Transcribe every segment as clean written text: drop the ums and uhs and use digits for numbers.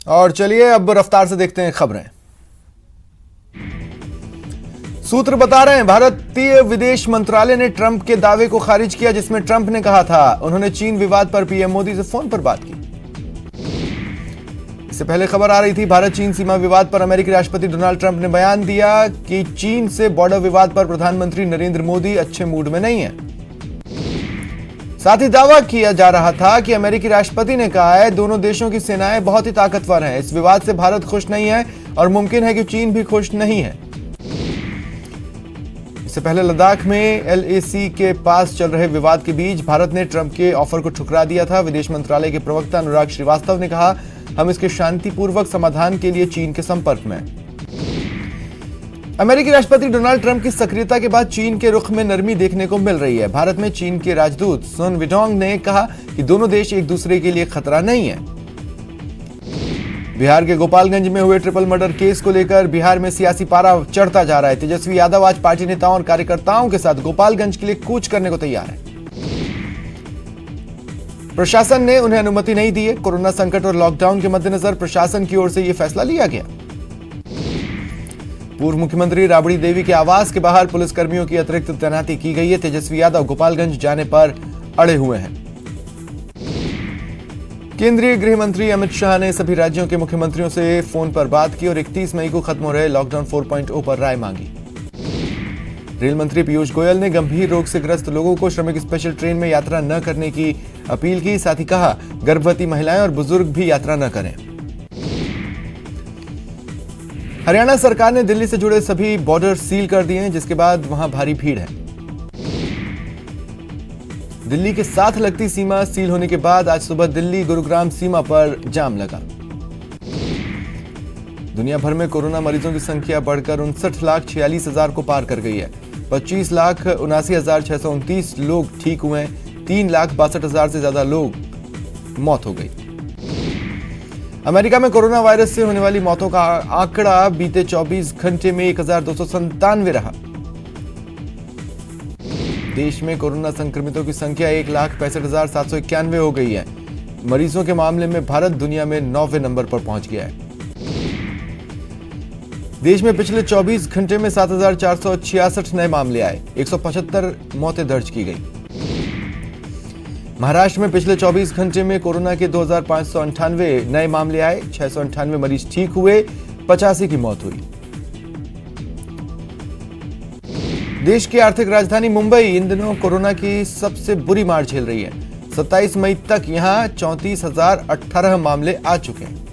और चलिए अब रफ्तार से देखते हैं खबरें। सूत्र बता रहे हैं भारतीय विदेश मंत्रालय ने ट्रंप के दावे को खारिज किया, जिसमें ट्रंप ने कहा था उन्होंने चीन विवाद पर पीएम मोदी से फोन पर बात की। इससे पहले खबर आ रही थी भारत चीन सीमा विवाद पर अमेरिकी राष्ट्रपति डोनाल्ड ट्रंप ने बयान दिया कि चीन से बॉर्डर विवाद पर प्रधानमंत्री नरेंद्र मोदी अच्छे मूड में नहीं है। साथ ही दावा किया जा रहा था कि अमेरिकी राष्ट्रपति ने कहा है दोनों देशों की सेनाएं बहुत ही ताकतवर हैं, इस विवाद से भारत खुश नहीं है और मुमकिन है कि चीन भी खुश नहीं है। इससे पहले लद्दाख में एलएसी के पास चल रहे विवाद के बीच भारत ने ट्रंप के ऑफर को ठुकरा दिया था। विदेश मंत्रालय के प्रवक्ता अनुराग श्रीवास्तव ने कहा, हम इसके शांतिपूर्वक समाधान के लिए चीन के संपर्क में। अमेरिकी राष्ट्रपति डोनाल्ड ट्रंप की सक्रियता के बाद चीन के रुख में नरमी देखने को मिल रही है। भारत में चीन के राजदूत सुन विडोंग ने कहा कि दोनों देश एक दूसरे के लिए खतरा नहीं है। बिहार के गोपालगंज में हुए ट्रिपल मर्डर केस को लेकर बिहार में सियासी पारा चढ़ता जा रहा है। तेजस्वी यादव आज पार्टी नेताओं और कार्यकर्ताओं के साथ गोपालगंज के लिए कूच करने को तैयार है। प्रशासन ने उन्हें अनुमति नहीं दी है। कोरोना संकट और लॉकडाउन के मद्देनजर प्रशासन की ओर से यह फैसला लिया गया। पूर्व मुख्यमंत्री राबड़ी देवी के आवास के बाहर पुलिसकर्मियों की अतिरिक्त तैनाती की गई है। तेजस्वी यादव गोपालगंज जाने पर अड़े हुए हैं। केंद्रीय गृह मंत्री अमित शाह ने सभी राज्यों के मुख्यमंत्रियों से फोन पर बात की और 31 मई को खत्म हो रहे लॉकडाउन 4.0 पर राय मांगी। रेल मंत्री पीयूष गोयल ने गंभीर रोग से ग्रस्त लोगों को श्रमिक स्पेशल ट्रेन में यात्रा न करने की अपील की। साथ ही कहा, गर्भवती महिलाएं और बुजुर्ग भी यात्रा न करें। हरियाणा सरकार ने दिल्ली से जुड़े सभी बॉर्डर सील कर दिए हैं, जिसके बाद वहां भारी भीड़ है। दिल्ली के साथ लगती सीमा सील होने के बाद आज सुबह दिल्ली गुरुग्राम सीमा पर जाम लगा। दुनिया भर में कोरोना मरीजों की संख्या बढ़कर 59,46,000 को पार कर गई है। 25,79,629 लोग ठीक हुए हैं। 3,62,000 से ज्यादा लोग मौत हो गई। अमेरिका में कोरोना वायरस से होने वाली मौतों का आंकड़ा बीते 24 घंटे में 1,297 रहा। देश में कोरोना संक्रमितों की संख्या 1,65,791 हो गई है। मरीजों के मामले में भारत दुनिया में 9वें नंबर पर पहुंच गया है। देश में पिछले 24 घंटे में 7,466 नए मामले आए। 175 मौतें दर्ज की गई। महाराष्ट्र में पिछले 24 घंटे में कोरोना के 2,598 नए मामले आए। 698 मरीज ठीक हुए, 85 की मौत हुई। देश की आर्थिक राजधानी मुंबई इन दिनों कोरोना की सबसे बुरी मार झेल रही है। 27 मई तक यहां 34,018 मामले आ चुके हैं।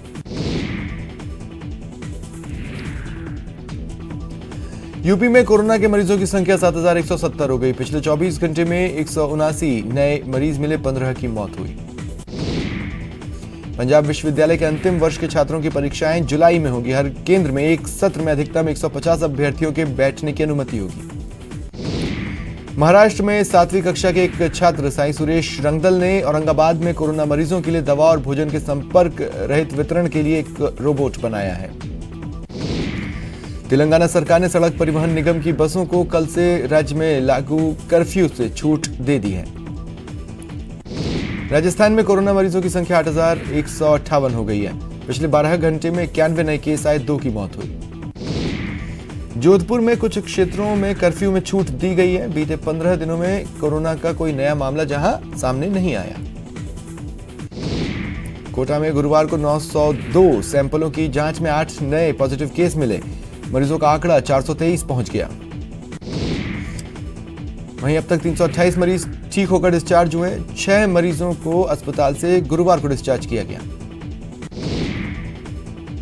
यूपी में कोरोना के मरीजों की संख्या 7,170 हो गई। पिछले 24 घंटे में 179 नए मरीज मिले, 15 की मौत हुई। पंजाब विश्वविद्यालय के अंतिम वर्ष के छात्रों की परीक्षाएं जुलाई में होगी। हर केंद्र में एक सत्र में अधिकतम 150 अभ्यर्थियों के बैठने की अनुमति होगी। महाराष्ट्र में 7वीं कक्षा के एक छात्र साई सुरेश रंगदल ने औरंगाबाद में कोरोना मरीजों के लिए दवा और भोजन के संपर्क रहित वितरण के लिए एक रोबोट बनाया है। तेलंगाना सरकार ने सड़क परिवहन निगम की बसों को कल से राज्य में लागू कर्फ्यू से छूट दे दी है। राजस्थान में कोरोना मरीजों की संख्या 8,158 हो गई है। पिछले 12 घंटे में 91 नए केस आए, 2 की मौत हुई। जोधपुर में कुछ क्षेत्रों में कर्फ्यू में छूट दी गई है। बीते 15 दिनों में कोरोना का कोई नया मामला जहां सामने नहीं आया। कोटा में गुरुवार को 902 सैंपलों की जांच में 8 नए पॉजिटिव केस मिले। मरीजों का आंकड़ा 423 पहुंच गया। वहीं अब तक 328 मरीज ठीक होकर डिस्चार्ज हुए। 6 मरीजों को अस्पताल से गुरुवार को डिस्चार्ज किया गया।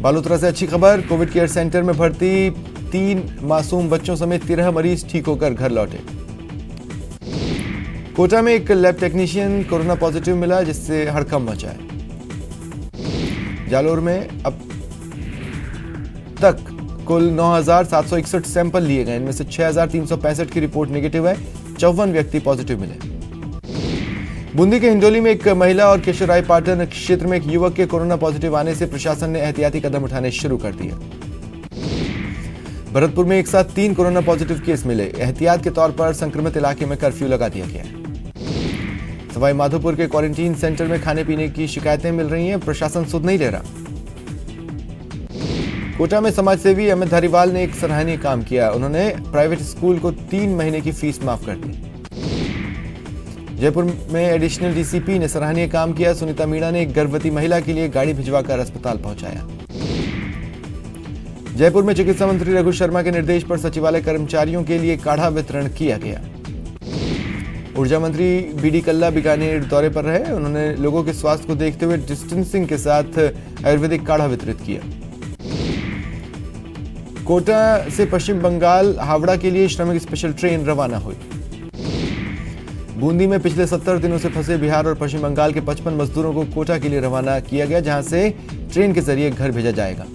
बालोतरा से अच्छी खबर, कोविड केयर सेंटर में भर्ती 3 मासूम बच्चों समेत 13 मरीज ठीक होकर घर लौटे। कोटा में एक लैब टेक्नीशियन कोरोना पॉजिटिव मिला, जिससे हड़कंप मचा है। जालोर में अब तक कुल 9,761 सैंपल लिए गए। इनमें से 6,365 की रिपोर्ट नेगेटिव है। 54 व्यक्ति पॉजिटिव मिले। बूंदी के हिंडोली में एक महिला और केशवरायपाटन क्षेत्र में एक युवक के कोरोना पॉजिटिव आने से प्रशासन ने एहतियाती कदम उठाने शुरू कर दिए। भरतपुर में एक साथ 3 कोरोना पॉजिटिव केस मिले। एहतियात के तौर पर संक्रमित इलाके में कर्फ्यू लगा दिया गया है। सवाई माधोपुर के क्वारंटीन सेंटर में खाने पीने की शिकायतें मिल रही हैं, प्रशासन सुध नहीं ले रहा। कोटा में समाजसेवी अमित धारीवाल ने एक सराहनीय काम किया। उन्होंने प्राइवेट स्कूल को 3 महीने की फीस माफ कर दी। जयपुर में एडिशनल डीसीपी ने सराहनीय काम किया। सुनीता मीणा ने एक गर्भवती महिला के लिए गाड़ी भिजवाकर अस्पताल पहुंचाया। जयपुर में चिकित्सा मंत्री रघु शर्मा के निर्देश पर सचिवालय कर्मचारियों के लिए काढ़ा वितरण किया गया। ऊर्जा मंत्री बीडी कल्ला बीकानेर दौरे पर रहे। उन्होंने लोगों के स्वास्थ्य को देखते हुए डिस्टेंसिंग के साथ आयुर्वेदिक काढ़ा वितरित किया। कोटा से पश्चिम बंगाल हावड़ा के लिए श्रमिक स्पेशल ट्रेन रवाना हुई। बूंदी में पिछले 70 दिनों से फंसे बिहार और पश्चिम बंगाल के 55 मजदूरों को कोटा के लिए रवाना किया गया, जहां से ट्रेन के जरिए घर भेजा जाएगा।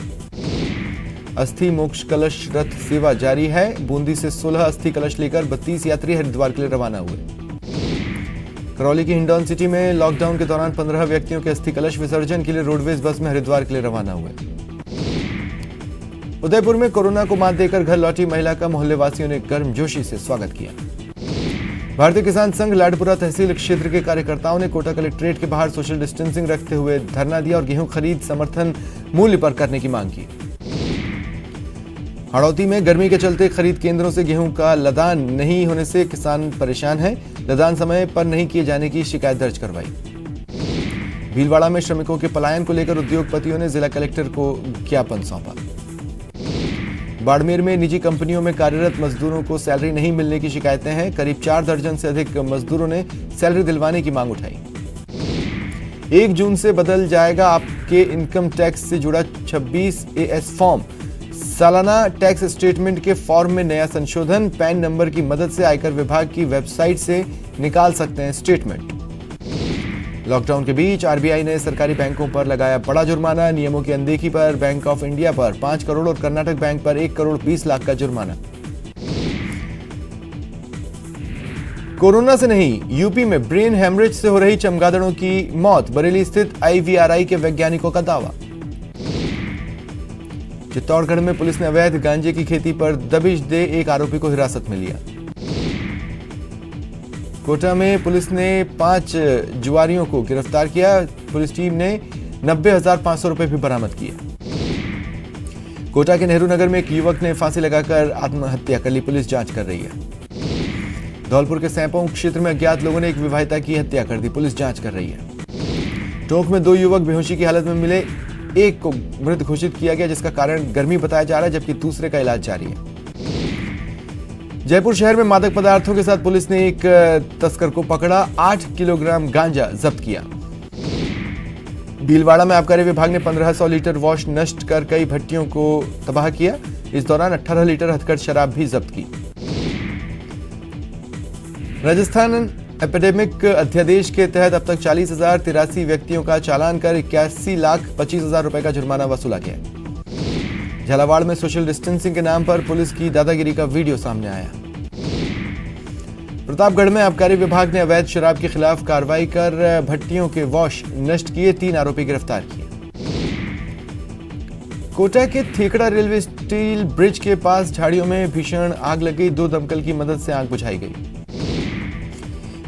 अस्थि मोक्ष कलश रथ सेवा जारी है। बूंदी से 16 अस्थि कलश लेकर 32 यात्री हरिद्वार के लिए रवाना हुए। करौली की हिंडौन सिटी में लॉकडाउन के दौरान 15 व्यक्तियों के अस्थि कलश विसर्जन के लिए रोडवेज बस में हरिद्वार के लिए रवाना हुए। उदयपुर में कोरोना को मात देकर घर लौटी महिला का मोहल्लेवासियों ने गर्मजोशी से स्वागत किया। भारतीय किसान संघ लाडपुरा तहसील क्षेत्र के कार्यकर्ताओं ने कोटा कलेक्ट्रेट के बाहर सोशल डिस्टेंसिंग रखते हुए धरना दिया और गेहूं खरीद समर्थन मूल्य पर करने की मांग की। हाड़ौती में गर्मी के चलते खरीद केंद्रों से गेहूं का लदान नहीं होने से किसान परेशान हैं। लदान समय पर नहीं किए जाने की शिकायत दर्ज करवाई। भीलवाड़ा में श्रमिकों के पलायन को लेकर उद्योगपतियों ने जिला कलेक्टर को ज्ञापन सौंपा। बाड़मेर में निजी कंपनियों में कार्यरत मजदूरों को सैलरी नहीं मिलने की शिकायतें हैं। करीब 4 दर्जन से अधिक मजदूरों ने सैलरी दिलवाने की मांग उठाई। 1 जून से बदल जाएगा आपके इनकम टैक्स से जुड़ा 26 AS फॉर्म। सालाना टैक्स स्टेटमेंट के फॉर्म में नया संशोधन। पैन नंबर की मदद से आयकर विभाग की वेबसाइट से निकाल सकते हैं स्टेटमेंट। लॉकडाउन के बीच आरबीआई ने सरकारी बैंकों पर लगाया बड़ा जुर्माना। नियमों की अनदेखी पर बैंक ऑफ इंडिया पर 5 करोड़ और कर्नाटक बैंक पर 1 करोड़ 20 लाख का जुर्माना। कोरोना से नहीं, यूपी में ब्रेन हेमरेज से हो रही चमगादड़ों की मौत। बरेली स्थित IVRI के वैज्ञानिकों का दावा। चित्तौड़गढ़ में पुलिस ने अवैध गांजे की खेती पर दबिश दे एक आरोपी को हिरासत में लिया। कोटा में पुलिस ने 5 जुआरियों को गिरफ्तार किया। पुलिस टीम ने 90,500 रुपए भी बरामद किए। कोटा के नेहरू नगर में एक युवक ने फांसी लगाकर आत्महत्या कर ली। पुलिस जांच कर रही है। धौलपुर के सैंपौ क्षेत्र में अज्ञात लोगों ने एक विवाहिता की हत्या कर दी। पुलिस जांच कर रही है। टोंक में 2 युवक बेहोशी की हालत में मिले। एक को मृत घोषित किया गया, जिसका कारण गर्मी बताया जा रहा है, जबकि दूसरे का इलाज जारी है। जयपुर शहर में मादक पदार्थों के साथ पुलिस ने एक तस्कर को पकड़ा। 8 किलोग्राम गांजा जब्त किया। भीलवाड़ा में आबकारी विभाग ने 1500 लीटर वॉश नष्ट कर कई भट्टियों को तबाह किया। इस दौरान 18 लीटर हथकढ़ शराब भी जब्त की। राजस्थान एपिडेमिक अध्यादेश के तहत अब तक 40,083 व्यक्तियों का चालान कर 81,25,000 रुपए का जुर्माना वसूला गया। झालावाड़ में सोशल डिस्टेंसिंग के नाम पर पुलिस की दादागिरी का वीडियो सामने आया। प्रतापगढ़ में आबकारी विभाग ने अवैध शराब के खिलाफ कार्रवाई कर भट्टियों के वॉश नष्ट किए। 3 आरोपी गिरफ्तार किए। कोटा के थेकड़ा रेलवे स्टील ब्रिज के पास झाड़ियों में भीषण आग लग गई। 2 दमकल की मदद से आग बुझाई गई।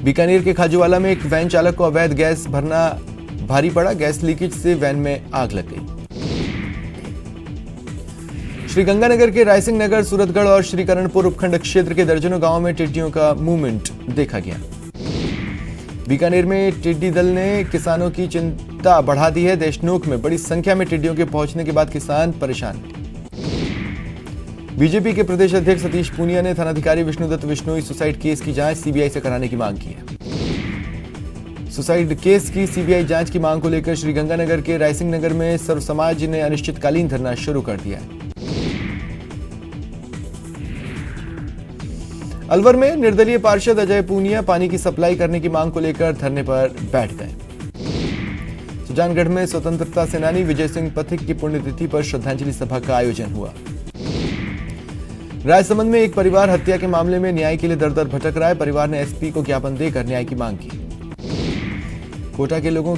बीकानेर के खाजूवाला में एक वैन चालक को अवैध गैस भरना भारी पड़ा। गैस लीकेज से वैन में आग लग गई। श्रीगंगानगर के रायसिंह नगर, सूरतगढ़ और श्रीकरणपुर उपखंड क्षेत्र के दर्जनों गांवों में टिड्डियों का मूवमेंट देखा गया। बीकानेर में टिड्डी दल ने किसानों की चिंता बढ़ा दी है। देशनोक में बड़ी संख्या में टिड्डियों के पहुंचने के बाद किसान परेशान। बीजेपी के प्रदेश अध्यक्ष सतीश पूनिया ने थानाधिकारी विष्णुदत्त बिश्नोई सुसाइड केस की जांच सीबीआई से कराने की मांग की है। सुसाइड केस की सीबीआई जांच की मांग को लेकर श्रीगंगानगर के रायसिंह नगर में सर्व समाज ने अनिश्चितकालीन धरना शुरू कर दिया है। अलवर में निर्दलीय पार्षद अजय पूनिया पानी की सप्लाई करने की मांग को लेकर धरने पर बैठ गए। सुजानगढ़ में स्वतंत्रता सेनानी विजय सिंह पथिक की पुण्यतिथि पर श्रद्धांजलि सभा का आयोजन हुआ। राजसमंद में एक परिवार हत्या के मामले में न्याय के लिए दर-दर भटक रहा है। परिवार ने एसपी को ज्ञापन देकर न्याय की मांग की। कोटा के लोगों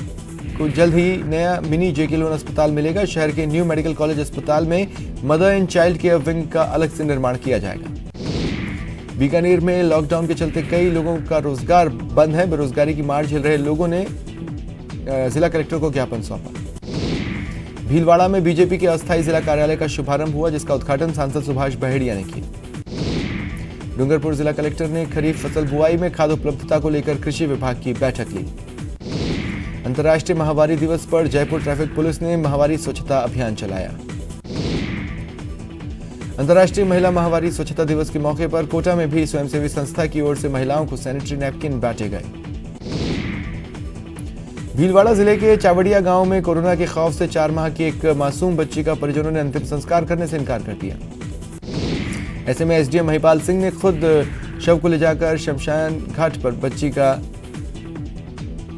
को जल्द ही नया मिनी जेके लोन अस्पताल मिलेगा। शहर के न्यू मेडिकल कॉलेज अस्पताल में mother and child care wing का अलग से निर्माण किया जाएगा। बीकानेर में लॉकडाउन के चलते कई लोगों का रोजगार बंद है। बेरोजगारी की मार झेल रहे लोगों ने जिला कलेक्टर को ज्ञापन सौंपा। भीलवाड़ा में बीजेपी के अस्थायी जिला कार्यालय का शुभारंभ हुआ, जिसका उद्घाटन सांसद सुभाष बहेड़िया ने किया। डूंगरपुर जिला कलेक्टर ने खरीफ फसल बुआई में खाद उपलब्धता को लेकर कृषि विभाग की बैठक ली। अंतर्राष्ट्रीय माहवारी दिवस पर जयपुर ट्रैफिक पुलिस ने माहवारी स्वच्छता अभियान चलाया। अंतर्राष्ट्रीय महिला माहवारी स्वच्छता दिवस के मौके पर कोटा में भी स्वयंसेवी संस्था की ओर से महिलाओं को सैनिटरी नैपकिन बांटे गए। भीलवाड़ा जिले के चावड़िया गांव में कोरोना के खौफ से 4 माह की एक मासूम बच्ची का परिजनों ने अंतिम संस्कार करने से इनकार कर दिया। ऐसे में एसडीएम महिपाल सिंह ने खुद शव को ले जाकर शमशान घाट पर बच्ची का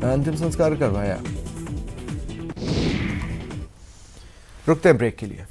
अंतिम संस्कार करवाया। रुकते हैं ब्रेक के लिए।